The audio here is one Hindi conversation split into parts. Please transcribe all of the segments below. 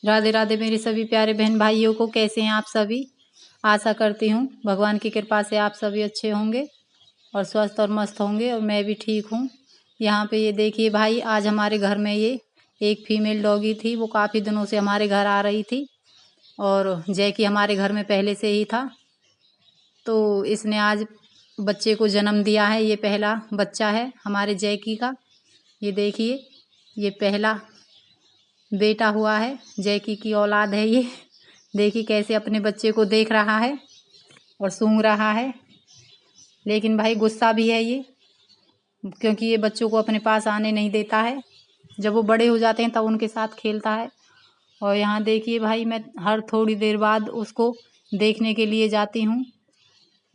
राधे राधे मेरे सभी प्यारे बहन भाइयों को। कैसे हैं आप सभी? आशा करती हूँ भगवान की कृपा से आप सभी अच्छे होंगे और स्वस्थ और मस्त होंगे, और मैं भी ठीक हूँ। यहाँ पे ये देखिए भाई, आज हमारे घर में ये एक फीमेल डॉगी थी। वो काफ़ी दिनों से हमारे घर आ रही थी और जैकी हमारे घर में पहले से ही था। तो इसने आज बच्चे को जन्म दिया है। ये पहला बच्चा है हमारे जैकी का। ये देखिए, ये पहला बेटा हुआ है, जैकी की औलाद है ये। देखिए कैसे अपने बच्चे को देख रहा है और सूंघ रहा है। लेकिन भाई गुस्सा भी है ये, क्योंकि ये बच्चों को अपने पास आने नहीं देता है। जब वो बड़े हो जाते हैं तब उनके साथ खेलता है। और यहाँ देखिए भाई, मैं हर थोड़ी देर बाद उसको देखने के लिए जाती हूँ,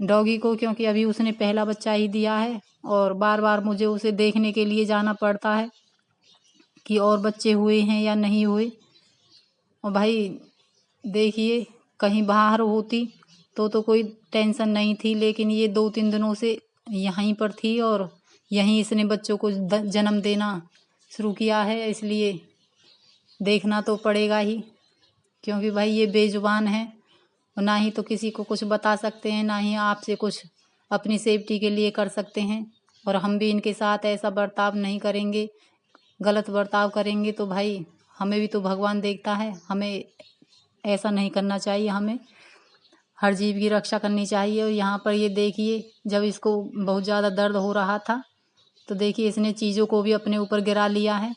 डॉगी को, क्योंकि अभी उसने पहला बच्चा ही दिया है और बार बार मुझे उसे देखने के लिए जाना पड़ता है कि और बच्चे हुए हैं या नहीं हुए। और भाई देखिए, कहीं बाहर होती तो कोई टेंशन नहीं थी, लेकिन ये 2-3 दिनों से यहीं पर थी और यहीं इसने बच्चों को जन्म देना शुरू किया है। इसलिए देखना तो पड़ेगा ही, क्योंकि भाई ये बेजुबान है और ना ही तो किसी को कुछ बता सकते हैं, ना ही आपसे कुछ अपनी सेफ्टी के लिए कर सकते हैं। और हम भी इनके साथ ऐसा बर्ताव नहीं करेंगे, गलत बर्ताव करेंगे तो भाई हमें भी तो भगवान देखता है। हमें ऐसा नहीं करना चाहिए, हमें हर जीव की रक्षा करनी चाहिए। और यहाँ पर ये देखिए, जब इसको बहुत ज़्यादा दर्द हो रहा था तो देखिए इसने चीज़ों को भी अपने ऊपर गिरा लिया है।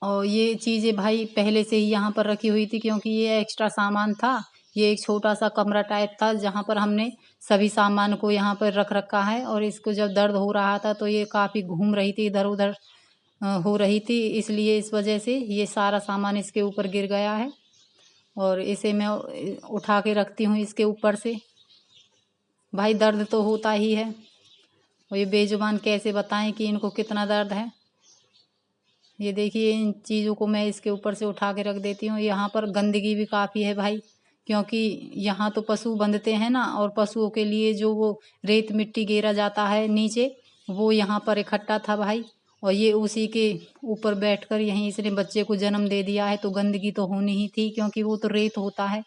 और ये चीज़ें भाई पहले से ही यहाँ पर रखी हुई थी, क्योंकि ये एक्स्ट्रा सामान था। ये एक छोटा सा कमरा टाइप था जहाँ पर हमने सभी सामान को यहाँ पर रख रखा है। और इसको जब दर्द हो रहा था तो ये काफ़ी घूम रही थी, इधर उधर हो रही थी, इसलिए इस वजह से ये सारा सामान इसके ऊपर गिर गया है। और इसे मैं उठा के रखती हूँ इसके ऊपर से। भाई दर्द तो होता ही है, और ये बेजुबान कैसे बताएं कि इनको कितना दर्द है। ये देखिए, इन चीज़ों को मैं इसके ऊपर से उठा के रख देती हूँ। यहाँ पर गंदगी भी काफ़ी है भाई, क्योंकि यहाँ तो पशु बंधते हैं ना, और पशुओं के लिए जो वो रेत मिट्टी गिरा जाता है नीचे, वो यहाँ पर इकट्ठा था भाई। और ये उसी के ऊपर बैठकर यहीं इसने बच्चे को जन्म दे दिया है। तो गंदगी तो होनी ही थी, क्योंकि वो तो रेत होता है,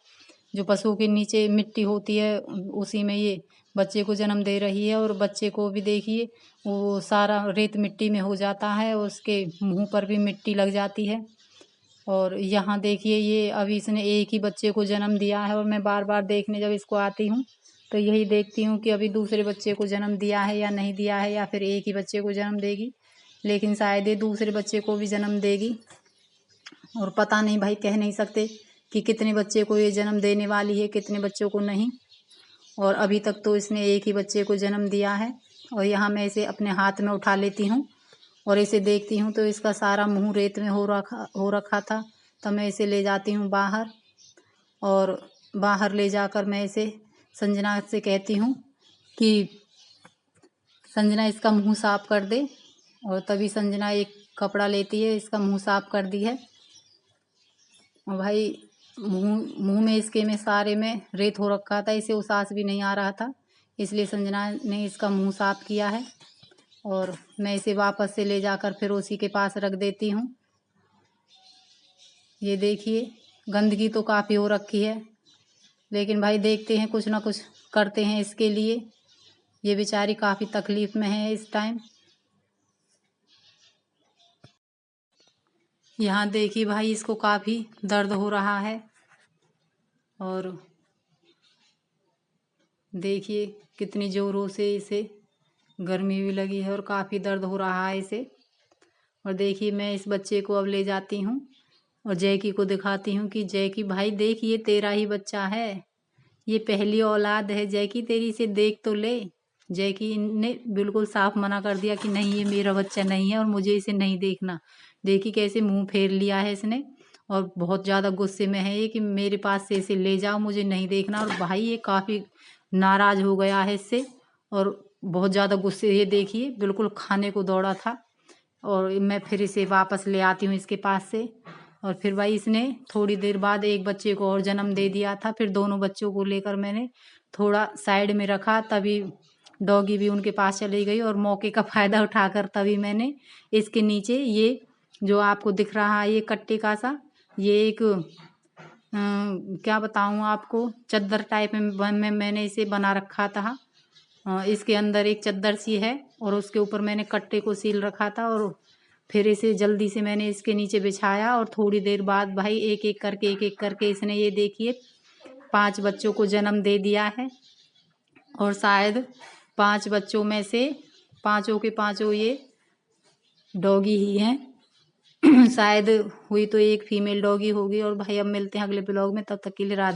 जो पशुओं के नीचे मिट्टी होती है, उसी में ये बच्चे को जन्म दे रही है। और बच्चे को भी देखिए, वो सारा रेत मिट्टी में हो जाता है, उसके मुंह पर भी मिट्टी लग जाती है। और यहाँ देखिए, ये अभी इसने एक ही बच्चे को जन्म दिया है, और मैं बार बार देखने जब इसको आती हूँ तो यही देखती हूँ कि अभी दूसरे बच्चे को जन्म दिया है या नहीं दिया है, या फिर एक ही बच्चे को जन्म देगी। लेकिन शायद ये दूसरे बच्चे को भी जन्म देगी, और पता नहीं भाई, कह नहीं सकते कि कितने बच्चे को ये जन्म देने वाली है, कितने बच्चों को नहीं। और अभी तक तो इसने एक ही बच्चे को जन्म दिया है। और यहाँ मैं इसे अपने हाथ में उठा लेती हूँ और इसे देखती हूँ तो इसका सारा मुंह रेत में हो रखा था। तो मैं इसे ले जाती हूँ बाहर, और बाहर ले जाकर मैं इसे संजना से कहती हूँ कि संजना इसका मुंह साफ कर दे। और तभी संजना एक कपड़ा लेती है, इसका मुंह साफ कर दी है। और भाई मुंह में इसके में सारे में रेत हो रखा था, इसे सांस भी नहीं आ रहा था, इसलिए संजना ने इसका मुंह साफ किया है। और मैं इसे वापस से ले जाकर फिर उसी के पास रख देती हूँ। ये देखिए, गंदगी तो काफ़ी हो रखी है, लेकिन भाई देखते हैं, कुछ ना कुछ करते हैं इसके लिए। ये बेचारी काफ़ी तकलीफ़ में है इस टाइम। यहाँ देखिए भाई, इसको काफ़ी दर्द हो रहा है, और देखिए कितनी ज़ोरों से इसे गर्मी भी लगी है और काफ़ी दर्द हो रहा है इसे। और देखिए, मैं इस बच्चे को अब ले जाती हूँ और जैकी को दिखाती हूँ कि जैकी भाई देख, ये तेरा ही बच्चा है, ये पहली औलाद है जैकी तेरी, इसे देख तो ले। जैकी ने बिल्कुल साफ मना कर दिया कि नहीं, ये मेरा बच्चा नहीं है और मुझे इसे नहीं देखना। देखी कैसे मुंह फेर लिया है इसने, और बहुत ज़्यादा गुस्से में है ये कि मेरे पास से इसे ले जाओ, मुझे नहीं देखना। और भाई ये काफ़ी नाराज़ हो गया है इससे, और बहुत ज़्यादा गुस्से, ये देखिए बिल्कुल खाने को दौड़ा था। और मैं फिर इसे वापस ले आती हूँ इसके पास से। और फिर भाई इसने थोड़ी देर बाद एक बच्चे को और जन्म दे दिया था। फिर दोनों बच्चों को लेकर मैंने थोड़ा साइड में रखा, तभी डॉगी भी उनके पास चली गई। और मौके का फ़ायदा उठाकर तभी मैंने इसके नीचे ये जो आपको दिख रहा है, ये कट्टे का सा ये एक क्या बताऊँ आपको, चद्दर टाइप में मैंने इसे बना रखा था। इसके अंदर एक चद्दर सी है और उसके ऊपर मैंने कट्टे को सील रखा था और फिर इसे जल्दी से मैंने इसके नीचे बिछाया और थोड़ी देर बाद भाई एक एक करके इसने ये देखिए 5 बच्चों को जन्म दे दिया है। और शायद 5 बच्चों में से 5 के 5 ये डॉगी ही हैं। शायद हुई तो एक फीमेल डॉगी होगी। और भाई अब मिलते हैं अगले ब्लॉग में, तब तक के लिए राधे।